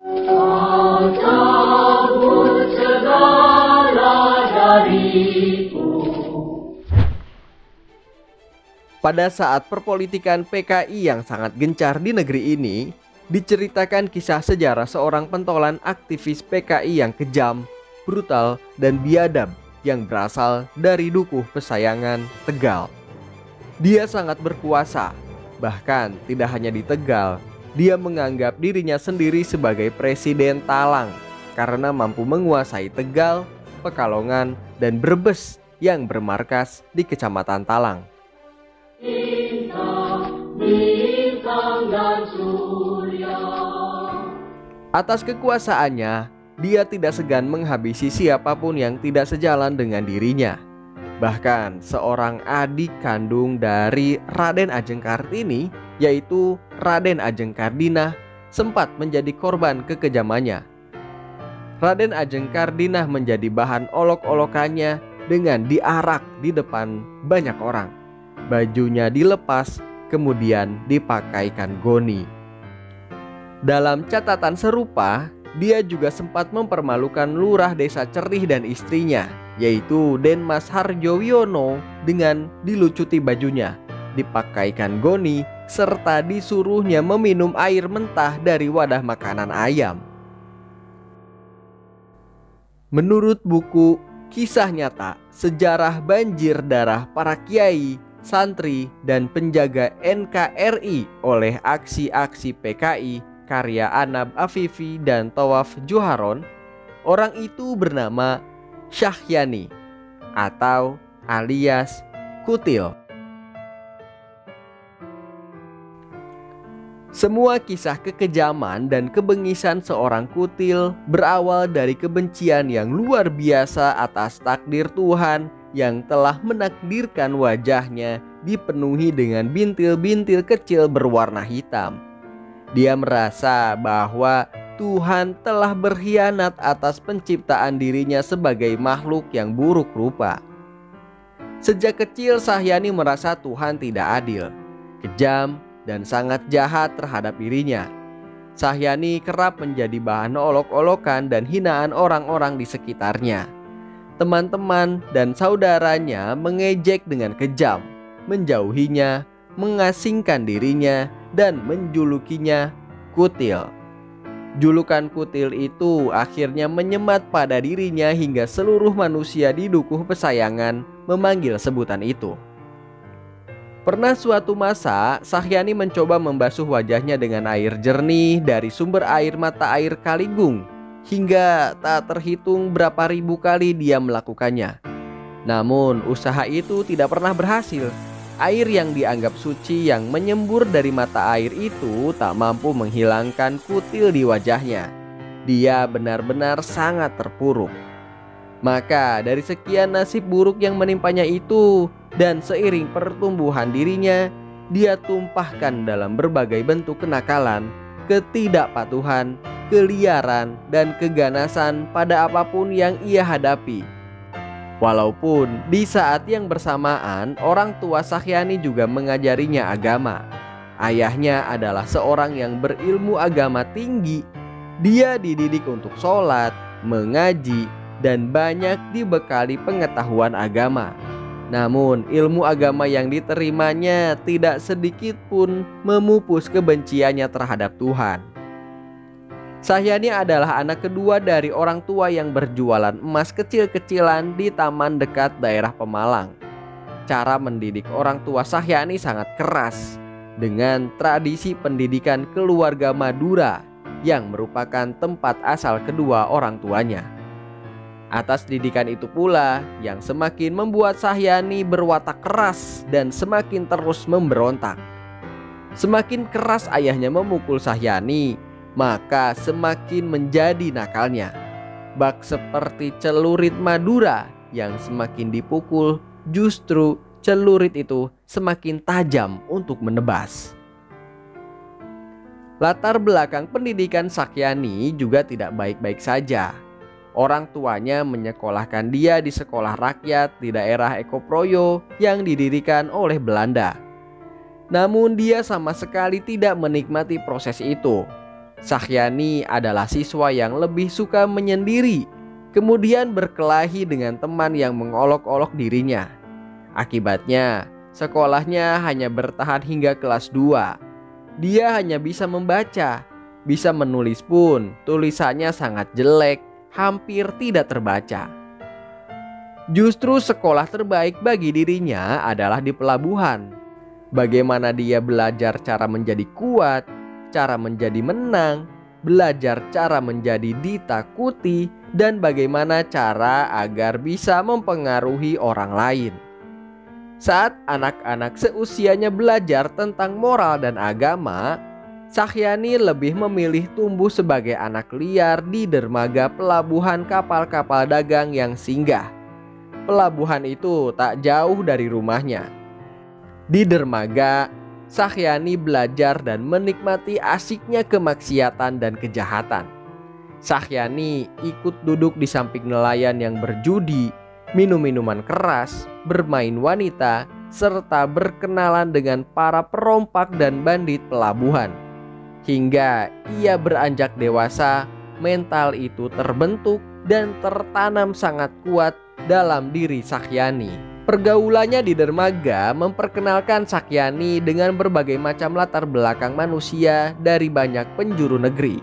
Kau cabut segala dariku. Pada saat perpolitikan PKI yang sangat gencar di negeri ini, diceritakan kisah sejarah seorang pentolan aktivis PKI yang kejam, brutal, dan biadab yang berasal dari Dukuh Pesayangan, Tegal. Dia sangat berkuasa, bahkan tidak hanya di Tegal, dia menganggap dirinya sendiri sebagai Presiden Talang karena mampu menguasai Tegal, Pekalongan, dan Brebes yang bermarkas di Kecamatan Talang. Bintang dan surya. Atas kekuasaannya, dia tidak segan menghabisi siapapun yang tidak sejalan dengan dirinya. Bahkan seorang adik kandung dari Raden Ajeng Kartini, yaitu Raden Ajeng Kardinah, sempat menjadi korban kekejamannya. Raden Ajeng Kardinah menjadi bahan olok-olokannya dengan diarak di depan banyak orang. Bajunya dilepas, kemudian dipakaikan goni. Dalam catatan serupa, dia juga sempat mempermalukan lurah desa Cerih dan istrinya, yaitu Denmas Harjowiono, dengan dilucuti bajunya, dipakaikan goni, serta disuruhnya meminum air mentah dari wadah makanan ayam. Menurut buku Kisah Nyata Sejarah Banjir Darah Para Kiai, Santri, dan Penjaga NKRI oleh Aksi-Aksi PKI karya Anab Afifi dan Tawaf Juharon, orang itu bernama Syahyani atau alias Kutil. Semua kisah kekejaman dan kebengisan seorang Kutil berawal dari kebencian yang luar biasa atas takdir Tuhan yang telah menakdirkan wajahnya dipenuhi dengan bintil-bintil kecil berwarna hitam. Dia merasa bahwa Tuhan telah berkhianat atas penciptaan dirinya sebagai makhluk yang buruk rupa. Sejak kecil Syahyani merasa Tuhan tidak adil, kejam, dan sangat jahat terhadap dirinya. Syahyani kerap menjadi bahan olok-olokan dan hinaan orang-orang di sekitarnya. Teman-teman dan saudaranya mengejek dengan kejam, menjauhinya, mengasingkan dirinya, dan menjulukinya Kutil. Julukan Kutil itu akhirnya menyemat pada dirinya hingga seluruh manusia di Dukuh Pesayangan memanggil sebutan itu. Pernah suatu masa, Syahyani mencoba membasuh wajahnya dengan air jernih dari sumber air mata air Kaligung, hingga tak terhitung berapa ribu kali dia melakukannya. Namun usaha itu tidak pernah berhasil. Air yang dianggap suci yang menyembur dari mata air itu tak mampu menghilangkan kutil di wajahnya. Dia benar-benar sangat terpuruk. Maka dari sekian nasib buruk yang menimpanya itu, dan seiring pertumbuhan dirinya, dia tumpahkan dalam berbagai bentuk kenakalan, ketidakpatuhan, keliaran, dan keganasan pada apapun yang ia hadapi. Walaupun di saat yang bersamaan orang tua Syahyani juga mengajarinya agama. Ayahnya adalah seorang yang berilmu agama tinggi. Dia dididik untuk sholat, mengaji, dan banyak dibekali pengetahuan agama. Namun ilmu agama yang diterimanya tidak sedikit pun memupus kebenciannya terhadap Tuhan. Syahyani adalah anak kedua dari orang tua yang berjualan emas kecil-kecilan di taman dekat daerah Pemalang. Cara mendidik orang tua Syahyani sangat keras, dengan tradisi pendidikan keluarga Madura yang merupakan tempat asal kedua orang tuanya. Atas didikan itu pula yang semakin membuat Syahyani berwatak keras dan semakin terus memberontak. Semakin keras ayahnya memukul Syahyani, maka semakin menjadi nakalnya. Bak seperti celurit Madura yang semakin dipukul, justru celurit itu semakin tajam untuk menebas. Latar belakang pendidikan Syahyani juga tidak baik-baik saja. Orang tuanya menyekolahkan dia di sekolah rakyat di daerah Ekoproyo yang didirikan oleh Belanda. Namun dia sama sekali tidak menikmati proses itu. Sakhyani adalah siswa yang lebih suka menyendiri, kemudian berkelahi dengan teman yang mengolok-olok dirinya. Akibatnya, sekolahnya hanya bertahan hingga kelas 2. Dia hanya bisa membaca, bisa menulis pun tulisannya sangat jelek, hampir tidak terbaca. Justru sekolah terbaik bagi dirinya adalah di pelabuhan. Bagaimana dia belajar cara menjadi kuat, cara menjadi menang, belajar cara menjadi ditakuti, dan bagaimana cara agar bisa mempengaruhi orang lain. Saat anak-anak seusianya belajar tentang moral dan agama, Sakhyani lebih memilih tumbuh sebagai anak liar di dermaga pelabuhan kapal-kapal dagang yang singgah. Pelabuhan itu tak jauh dari rumahnya. Di dermaga, Sakhyani belajar dan menikmati asiknya kemaksiatan dan kejahatan. Sakhyani ikut duduk di samping nelayan yang berjudi, minum minuman keras, bermain wanita, serta berkenalan dengan para perompak dan bandit pelabuhan. Hingga ia beranjak dewasa, mental itu terbentuk dan tertanam sangat kuat dalam diri Sakhyani. Pergaulannya di dermaga memperkenalkan Sakhyani dengan berbagai macam latar belakang manusia dari banyak penjuru negeri.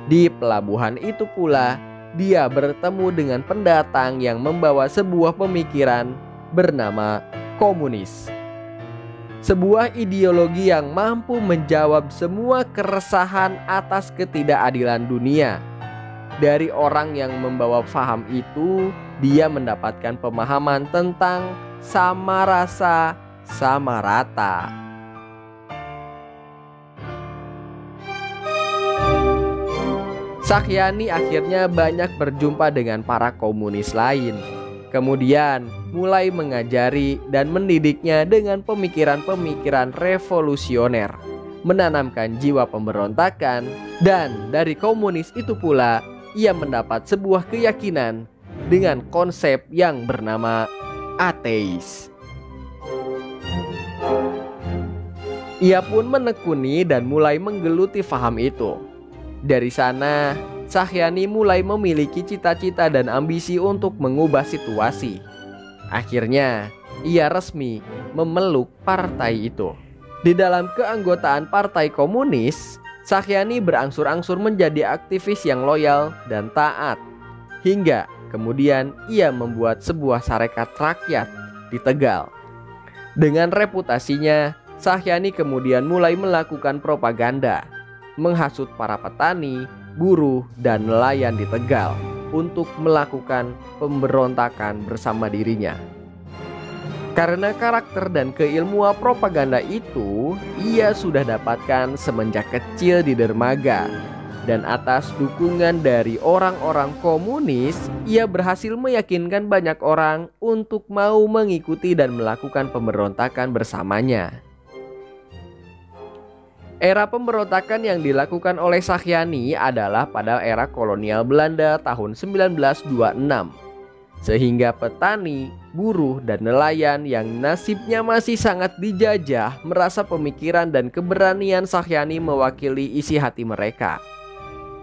Di pelabuhan itu pula, dia bertemu dengan pendatang yang membawa sebuah pemikiran bernama komunis. Sebuah ideologi yang mampu menjawab semua keresahan atas ketidakadilan dunia. Dari orang yang membawa paham itu, dia mendapatkan pemahaman tentang sama rasa, sama rata. Sakhyani akhirnya banyak berjumpa dengan para komunis lain. Kemudian mulai mengajari dan mendidiknya dengan pemikiran-pemikiran revolusioner, menanamkan jiwa pemberontakan, dan dari komunis itu pula ia mendapat sebuah keyakinan dengan konsep yang bernama ateis. Ia pun menekuni dan mulai menggeluti faham itu. Dari sana, Sakhyani mulai memiliki cita-cita dan ambisi untuk mengubah situasi. Akhirnya, ia resmi memeluk partai itu. Di dalam keanggotaan Partai Komunis, Sakhyani berangsur-angsur menjadi aktivis yang loyal dan taat. Hingga kemudian ia membuat sebuah sarekat rakyat di Tegal. Dengan reputasinya, Sakhyani kemudian mulai melakukan propaganda, menghasut para petani, buruh, dan nelayan di Tegal untuk melakukan pemberontakan bersama dirinya. Karena karakter dan keilmuan propaganda itu ia sudah dapatkan semenjak kecil di dermaga. Dan atas dukungan dari orang-orang komunis, ia berhasil meyakinkan banyak orang untuk mau mengikuti dan melakukan pemberontakan bersamanya. Era pemberontakan yang dilakukan oleh Sakhyani adalah pada era kolonial Belanda tahun 1926. Sehingga petani, buruh, dan nelayan yang nasibnya masih sangat dijajah merasa pemikiran dan keberanian Sakhyani mewakili isi hati mereka.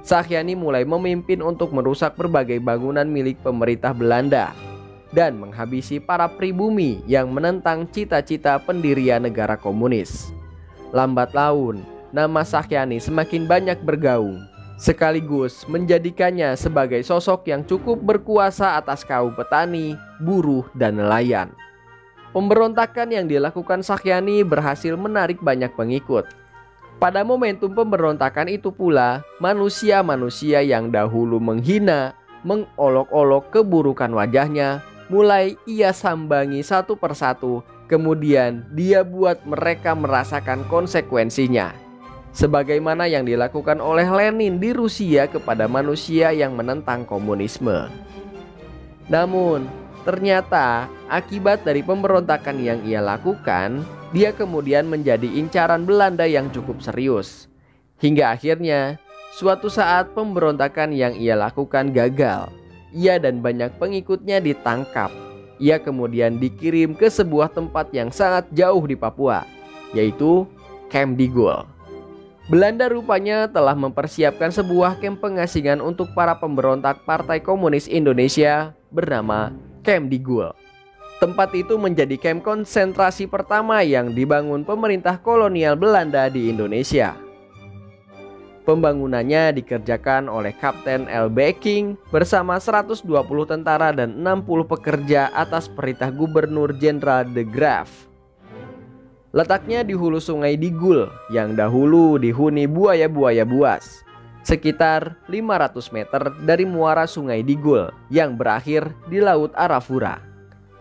Sakhyani mulai memimpin untuk merusak berbagai bangunan milik pemerintah Belanda dan menghabisi para pribumi yang menentang cita-cita pendirian negara komunis. Lambat laun, nama Sakhyani semakin banyak bergaung, sekaligus menjadikannya sebagai sosok yang cukup berkuasa atas kaum petani, buruh, dan nelayan. Pemberontakan yang dilakukan Sakhyani berhasil menarik banyak pengikut. Pada momentum pemberontakan itu pula, manusia-manusia yang dahulu menghina, mengolok-olok keburukan wajahnya, mulai ia sambangi satu persatu. Kemudian dia buat mereka merasakan konsekuensinya, sebagaimana yang dilakukan oleh Lenin di Rusia kepada manusia yang menentang komunisme. Namun ternyata akibat dari pemberontakan yang ia lakukan, dia kemudian menjadi incaran Belanda yang cukup serius. Hingga akhirnya suatu saat pemberontakan yang ia lakukan gagal. Ia dan banyak pengikutnya ditangkap. Ia kemudian dikirim ke sebuah tempat yang sangat jauh di Papua, yaitu Camp de Gaulle. Belanda rupanya telah mempersiapkan sebuah kamp pengasingan untuk para pemberontak Partai Komunis Indonesia bernama Kamp Digul. Tempat itu menjadi kamp konsentrasi pertama yang dibangun pemerintah kolonial Belanda di Indonesia. Pembangunannya dikerjakan oleh Kapten L.B. King bersama 120 tentara dan 60 pekerja atas perintah Gubernur Jenderal de Graaf. Letaknya di hulu sungai Digul yang dahulu dihuni buaya-buaya buas, sekitar 500 meter dari muara sungai Digul yang berakhir di Laut Arafura.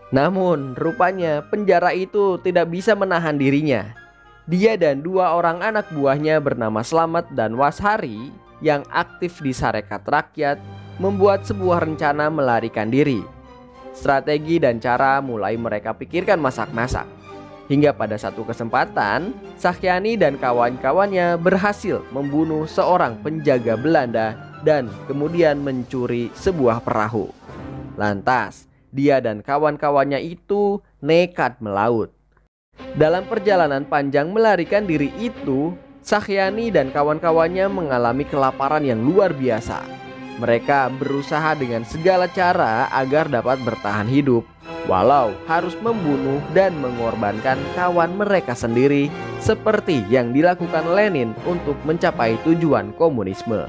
Namun rupanya penjara itu tidak bisa menahan dirinya. Dia dan 2 orang anak buahnya bernama Slamet dan Washari yang aktif di Sarekat Rakyat membuat sebuah rencana melarikan diri. Strategi dan cara mulai mereka pikirkan masak-masak. Hingga pada satu kesempatan, Sakyani dan kawan-kawannya berhasil membunuh seorang penjaga Belanda dan kemudian mencuri sebuah perahu. Lantas, dia dan kawan-kawannya itu nekat melaut. Dalam perjalanan panjang melarikan diri itu, Sakyani dan kawan-kawannya mengalami kelaparan yang luar biasa. Mereka berusaha dengan segala cara agar dapat bertahan hidup, walau harus membunuh dan mengorbankan kawan mereka sendiri, seperti yang dilakukan Lenin untuk mencapai tujuan komunisme.